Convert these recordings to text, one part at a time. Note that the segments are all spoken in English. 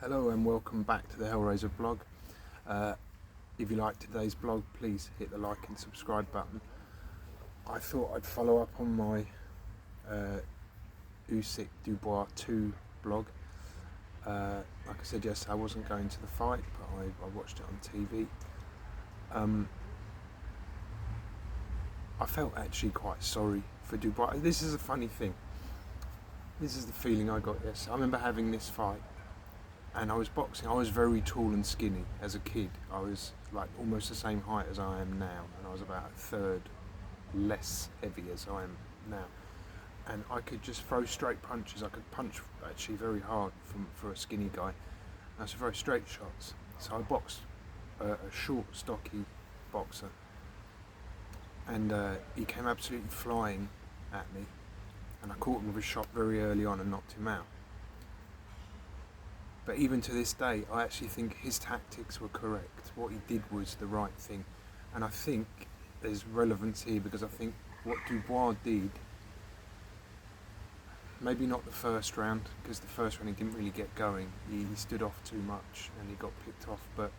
Hello and welcome back to the Hellraiser blog. If you like today's blog, please hit the like and subscribe button. I thought I'd follow up on my Usyk Dubois 2 blog. Like I said yesterday, I wasn't going to the fight, but I watched it on TV. I felt actually quite sorry for Dubois. This is a funny thing. This is the feeling I got yesterday. I remember having this fight. And I was boxing. I was very tall and skinny as a kid. I was like almost the same height as I am now, and I was about a third less heavy as I am now. And I could just throw straight punches. I could punch actually very hard for a skinny guy. I was very straight shots. So I boxed a short, stocky boxer, and he came absolutely flying at me, and I caught him with a shot very early on and knocked him out. But even to this day, I actually think his tactics were correct. What he did was the right thing. And I think there's relevance here because I think what Dubois did, maybe not the first round, because the first round he didn't really get going. He stood off too much and he got picked off. But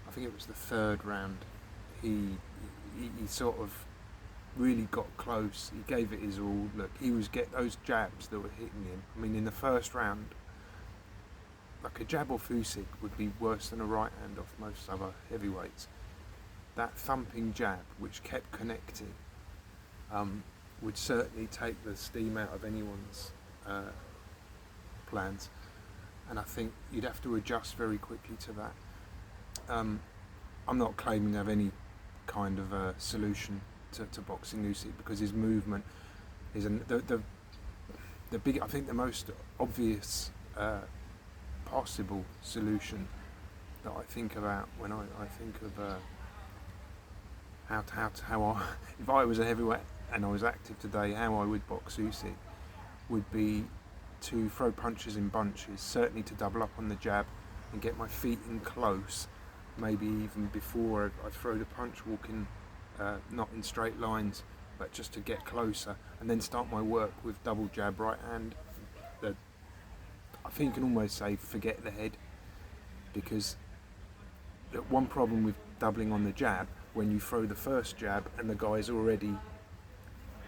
I think it was the third round. He sort of really got close. He gave it his all. Look, he was getting those jabs that were hitting him. I mean, in the first round, like a jab off Usyk would be worse than a right hand off most other heavyweights. That thumping jab, which kept connecting, would certainly take the steam out of anyone's plans. And I think you'd have to adjust very quickly to that. I'm not claiming to have any kind of solution to boxing Usyk because his movement is the big. I think the most obvious possible solution that I think about when I think of how I, if I was a heavyweight and I was active today, how I would box Usyk would be to throw punches in bunches, certainly to double up on the jab and get my feet in close, maybe even before I throw the punch, walking not in straight lines, but just to get closer, and then start my work with double jab, right hand. I think you can almost say forget the head, because one problem with doubling on the jab, when you throw the first jab and the guy's already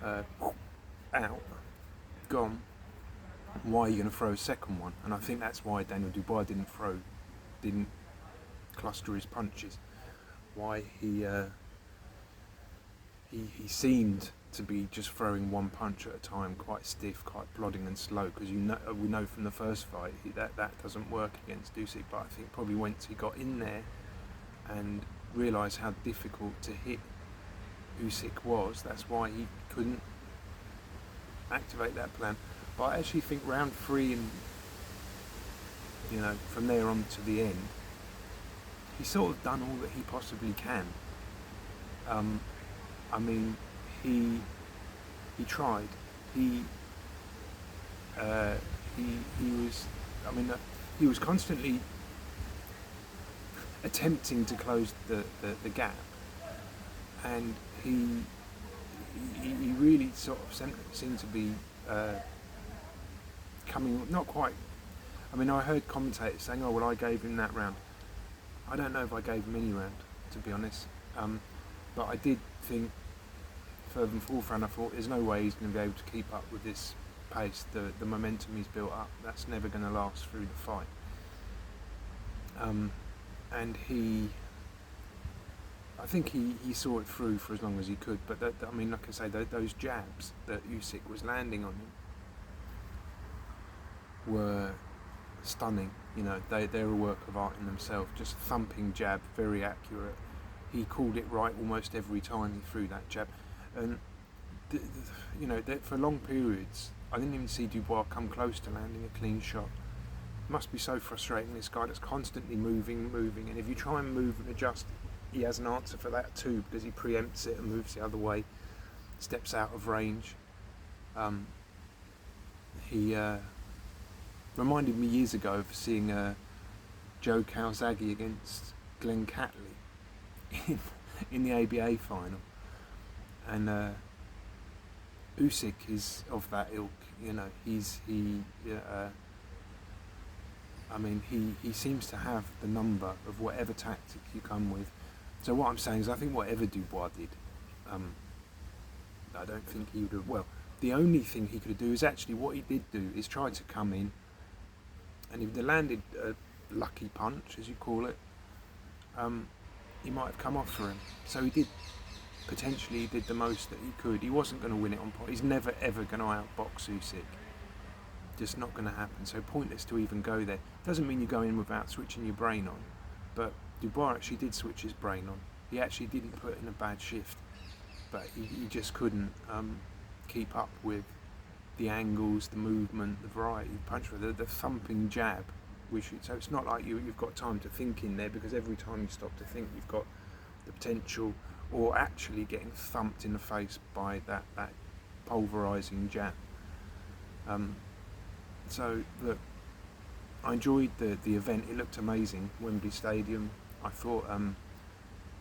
out, gone, why are you going to throw a second one? And I think that's why Daniel Dubois didn't cluster his punches. Why he seemed to be just throwing one punch at a time, quite stiff, quite plodding and slow, because we know from the first fight that doesn't work against Usyk. But I think probably once he got in there and realised how difficult to hit Usyk was, that's why he couldn't activate that plan. But I actually think round 3 and from there on to the end, he's sort of done all that he possibly can. I mean, he tried. He was constantly attempting to close the gap, and he really sort of seemed to be coming, not quite. I mean, I heard commentators saying, "Oh, well, I gave him that round." I don't know if I gave him any round, to be honest. But I did think, third and fourth round, I thought there's no way he's going to be able to keep up with this pace, the momentum he's built up. That's never going to last through the fight. And I think he saw it through for as long as he could. But like I say, those jabs that Usyk was landing on him were stunning. They're a work of art in themselves. Just thumping jab, very accurate. He called it right almost every time he threw that jab. And for long periods, I didn't even see Dubois come close to landing a clean shot. It must be so frustrating, this guy that's constantly moving, and if you try and move and adjust, he has an answer for that too, because he preempts it and moves the other way, steps out of range. He reminded me years ago of seeing Joe Calzaghe against Glenn Catley in the ABA final, and Usyk is of that ilk. I mean, he seems to have the number of whatever tactic you come with. So what I'm saying is, I think whatever Dubois did, I don't think he would have. Well, the only thing he could do is actually what he did do is try to come in, and if they landed a lucky punch, as you call it, he might have come off for him. So he did. Potentially, he did the most that he could. He wasn't going to win it on point. He's never ever going to outbox Usyk. Just not going to happen. So pointless to even go there. Doesn't mean you go in without switching your brain on. But Dubois actually did switch his brain on. He actually didn't put in a bad shift, but he just couldn't keep up with the angles, the movement, the variety of punch, the thumping jab. So it's not like you've got time to think in there, because every time you stop to think, you've got the potential, or actually getting thumped in the face by that pulverising jab. So look, I enjoyed the event. It looked amazing, Wembley Stadium. I thought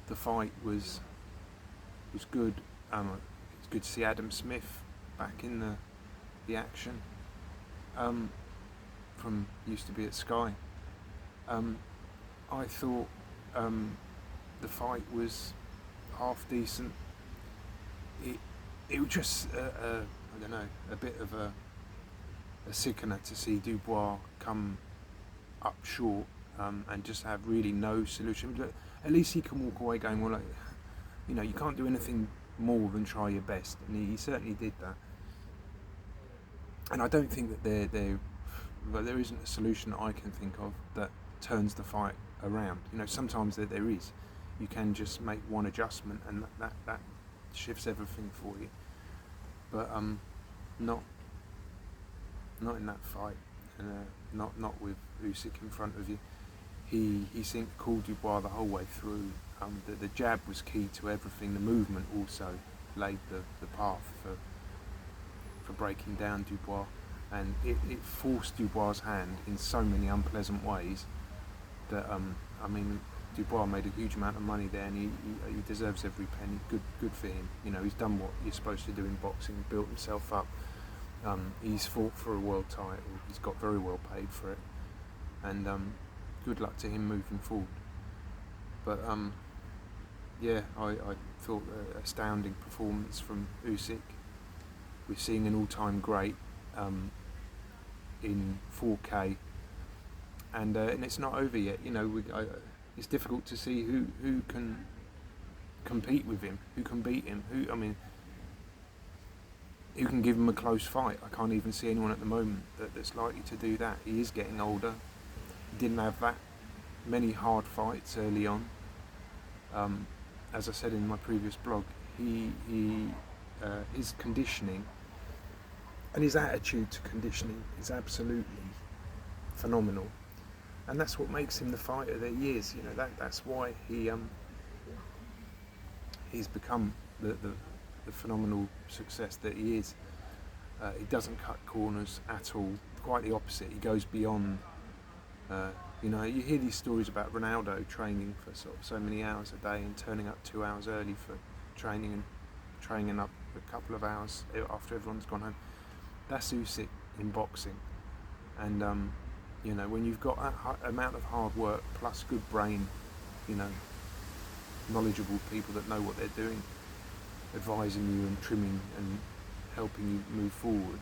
the fight was good. It's good to see Adam Smith back in the action. From used to be at Sky. I thought the fight was half decent. It was just I don't know, a bit of a sickener to see Dubois come up short and just have really no solution. But at least he can walk away going, well, like, you can't do anything more than try your best, and he certainly did that. And I don't think that there isn't a solution that I can think of that turns the fight around. Sometimes there is. You can just make one adjustment and that shifts everything for you. But not in that fight, and not with Usyk in front of you. He seemed to call Dubois the whole way through. The jab was key to everything. The movement also laid the path for breaking down Dubois, and it forced Dubois' hand in so many unpleasant ways that Dubois made a huge amount of money there, and he deserves every penny. Good for him. He's done what you're supposed to do in boxing, built himself up. He's fought for a world title. He's got very well paid for it, and good luck to him moving forward. But I thought an astounding performance from Usyk. We're seeing an all-time great in 4K, and it's not over yet. It's difficult to see who can compete with him, who can beat him, who can give him a close fight. I can't even see anyone at the moment that's likely to do that. He is getting older. He didn't have that many hard fights early on. As I said in my previous blog, his conditioning and his attitude to conditioning is absolutely phenomenal, and that's what makes him the fighter that he is. That's why he's become the phenomenal success that he is. He doesn't cut corners at all. Quite the opposite. He goes beyond. You hear these stories about Ronaldo training for so many hours a day and turning up 2 hours early for training and training up a couple of hours after everyone's gone home. That's Usyk in boxing. And when you've got that amount of hard work plus good brain, knowledgeable people that know what they're doing, advising you and trimming and helping you move forward.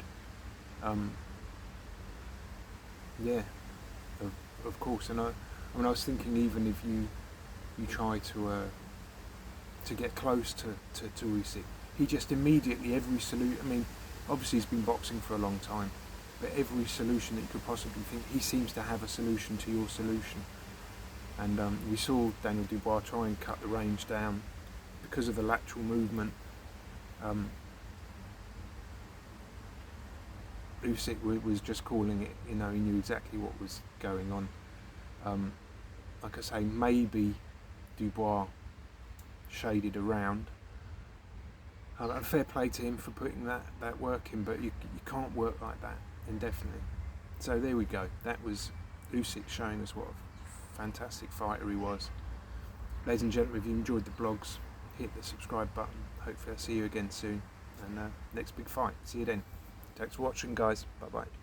Of course. And I was thinking, even if you try to get close to Usyk, he just immediately, every solution. Obviously he's been boxing for a long time, but every solution that you could possibly think, he seems to have a solution to your solution. And we saw Daniel Dubois try and cut the range down because of the lateral movement. Usyk was just calling it. He knew exactly what was going on. Like I say, maybe Dubois shaded around. And fair play to him for putting that work in, but you can't work like that indefinitely. So there we go. That was Usyk showing us what a fantastic fighter he was. Ladies and gentlemen, if you enjoyed the blogs, hit the subscribe button. Hopefully I'll see you again soon. And next big fight. See you then. Thanks for watching, guys. Bye bye.